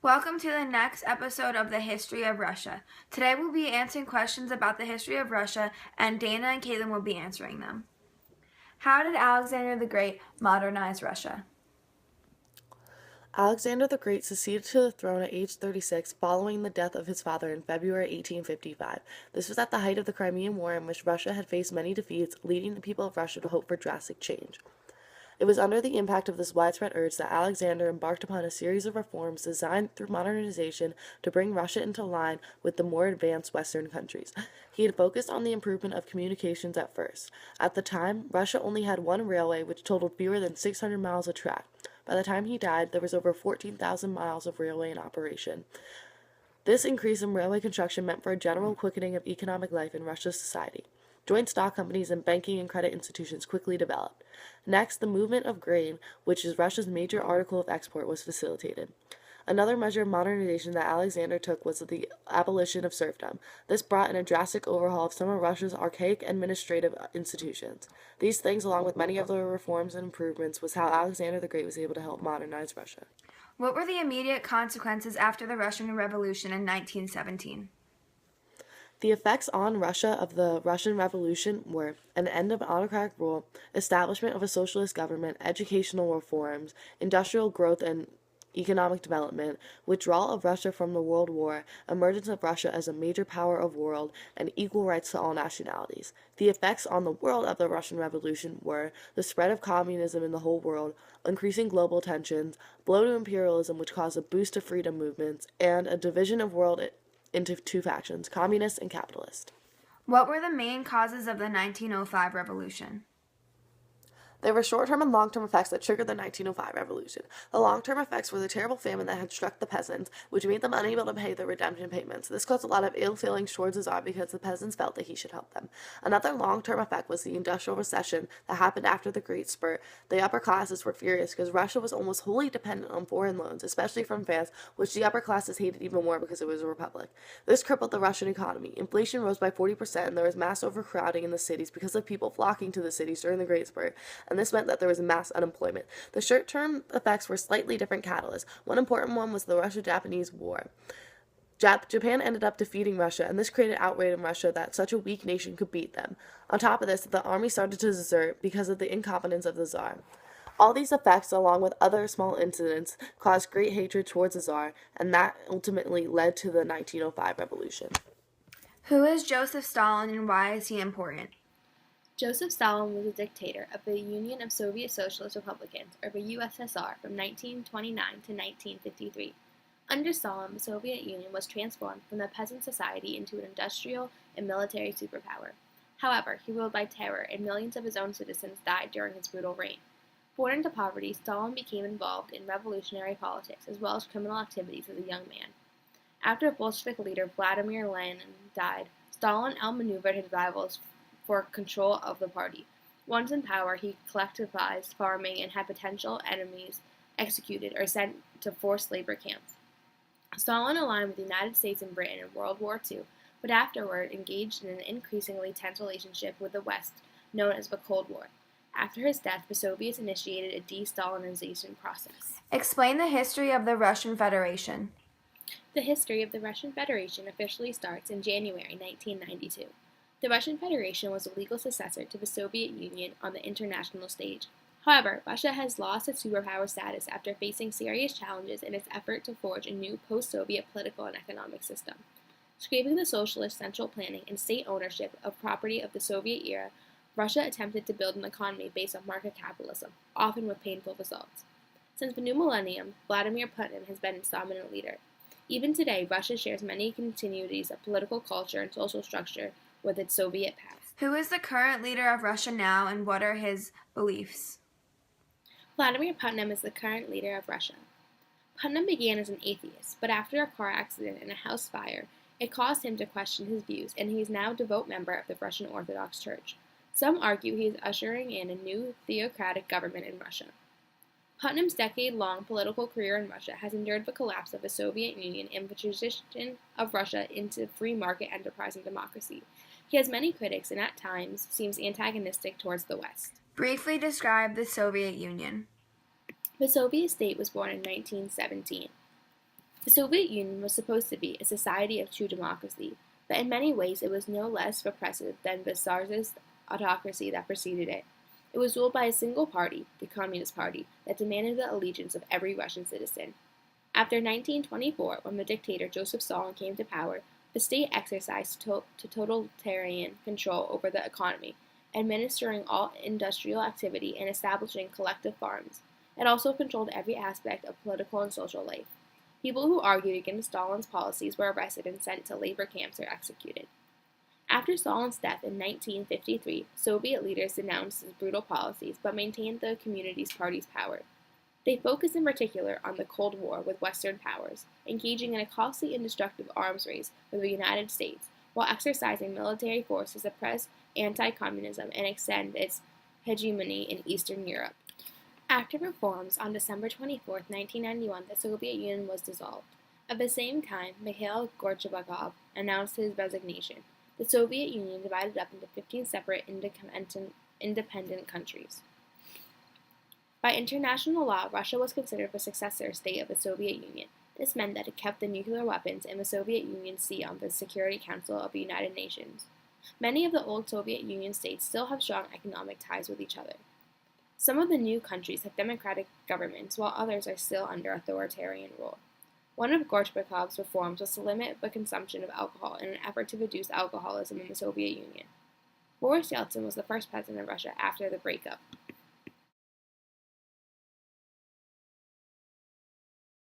Welcome to the next episode of the History of Russia. Today we'll be answering questions about the history of Russia, and Dana and Caitlin will be answering them. How did Alexander the Great modernize Russia? Alexander the Great succeeded to the throne at age 36 following the death of his father in February 1855. This was at the height of the Crimean War, in which Russia had faced many defeats, leading the people of Russia to hope for drastic change. It was under the impact of this widespread urge that Alexander embarked upon a series of reforms designed through modernization to bring Russia into line with the more advanced Western countries. He had focused on the improvement of communications at first. At the time, Russia only had one railway, which totaled fewer than 600 miles of track. By the time he died, there was over 14,000 miles of railway in operation. This increase in railway construction meant for a general quickening of economic life in Russia's society. Joint stock companies and banking and credit institutions quickly developed. Next, the movement of grain, which is Russia's major article of export, was facilitated. Another measure of modernization that Alexander took was the abolition of serfdom. This brought in a drastic overhaul of some of Russia's archaic administrative institutions. These things, along with many other reforms and improvements, was how Alexander the Great was able to help modernize Russia. What were the immediate consequences after the Russian Revolution in 1917? The effects on Russia of the Russian Revolution were an end of autocratic rule, establishment of a socialist government, educational reforms, industrial growth and economic development, withdrawal of Russia from the World War, emergence of Russia as a major power of the world, and equal rights to all nationalities. The effects on the world of the Russian Revolution were the spread of communism in the whole world, increasing global tensions, blow to imperialism which caused a boost to freedom movements, and a division of world into two factions, communist and capitalist. What were the main causes of the 1905 revolution? There were short-term and long-term effects that triggered the 1905 revolution. The long-term effects were the terrible famine that had struck the peasants, which made them unable to pay their redemption payments. This caused a lot of ill feelings towards the Tsar because the peasants felt that he should help them. Another long-term effect was the industrial recession that happened after the Great Spurt. The upper classes were furious because Russia was almost wholly dependent on foreign loans, especially from France, which the upper classes hated even more because it was a republic. This crippled the Russian economy. Inflation rose by 40%, and there was mass overcrowding in the cities because of people flocking to the cities during the Great Spurt, and this meant that there was mass unemployment. The short-term effects were slightly different catalysts. One important one was the Russo-Japanese War. Japan ended up defeating Russia, and this created outrage in Russia that such a weak nation could beat them. On top of this, the army started to desert because of the incompetence of the Tsar. All these effects, along with other small incidents, caused great hatred towards the Tsar, and that ultimately led to the 1905 revolution. Who is Joseph Stalin and why is he important? Joseph Stalin was a dictator of the Union of Soviet Socialist Republicans, or the USSR, from 1929 to 1953. Under Stalin, the Soviet Union was transformed from a peasant society into an industrial and military superpower. However, he ruled by terror, and millions of his own citizens died during his brutal reign. Born into poverty, Stalin became involved in revolutionary politics as well as criminal activities as a young man. After Bolshevik leader Vladimir Lenin died, Stalin outmaneuvered his rivals for control of the party. Once in power, he collectivized farming and had potential enemies executed or sent to forced labor camps. Stalin aligned with the United States and Britain in World War II, but afterward engaged in an increasingly tense relationship with the West, known as the Cold War. After his death, the Soviets initiated a de-Stalinization process. Explain the history of the Russian Federation. The history of the Russian Federation officially starts in January 1992. The Russian Federation was a legal successor to the Soviet Union on the international stage. However, Russia has lost its superpower status after facing serious challenges in its effort to forge a new post-Soviet political and economic system. Scraping the socialist central planning and state ownership of property of the Soviet era, Russia attempted to build an economy based on market capitalism, often with painful results. Since the new millennium, Vladimir Putin has been its dominant leader. Even today, Russia shares many continuities of political culture and social structure with its Soviet past. Who is the current leader of Russia now and what are his beliefs? Vladimir Putin is the current leader of Russia. Putin began as an atheist, but after a car accident and a house fire, it caused him to question his views, and he is now a devout member of the Russian Orthodox Church. Some argue he is ushering in a new theocratic government in Russia. Putin's decade-long political career in Russia has endured the collapse of the Soviet Union and the transition of Russia into free market enterprise and democracy. He has many critics and at times seems antagonistic towards the West. Briefly describe the Soviet Union. The Soviet state was born in 1917. The Soviet Union was supposed to be a society of true democracy, but in many ways it was no less repressive than the Tsarist autocracy that preceded it. It was ruled by a single party, the Communist Party, that demanded the allegiance of every Russian citizen. After 1924, when the dictator Joseph Stalin came to power, the state exercised totalitarian control over the economy, administering all industrial activity and establishing collective farms. It also controlled every aspect of political and social life. People who argued against Stalin's policies were arrested and sent to labor camps or executed. After Stalin's death in 1953, Soviet leaders denounced his brutal policies but maintained the Communist Party's power. They focused in particular on the Cold War with Western powers, engaging in a costly and destructive arms race with the United States, while exercising military force to suppress anti-communism and extend its hegemony in Eastern Europe. After reforms, on December 24, 1991, the Soviet Union was dissolved. At the same time, Mikhail Gorbachev announced his resignation. The Soviet Union divided up into 15 separate independent countries. By international law, Russia was considered the successor state of the Soviet Union. This meant that it kept the nuclear weapons in the Soviet Union's seat on the Security Council of the United Nations. Many of the old Soviet Union states still have strong economic ties with each other. Some of the new countries have democratic governments, while others are still under authoritarian rule. One of Gorbachev's reforms was to limit the consumption of alcohol in an effort to reduce alcoholism in the Soviet Union. Boris Yeltsin was the first president of Russia after the breakup.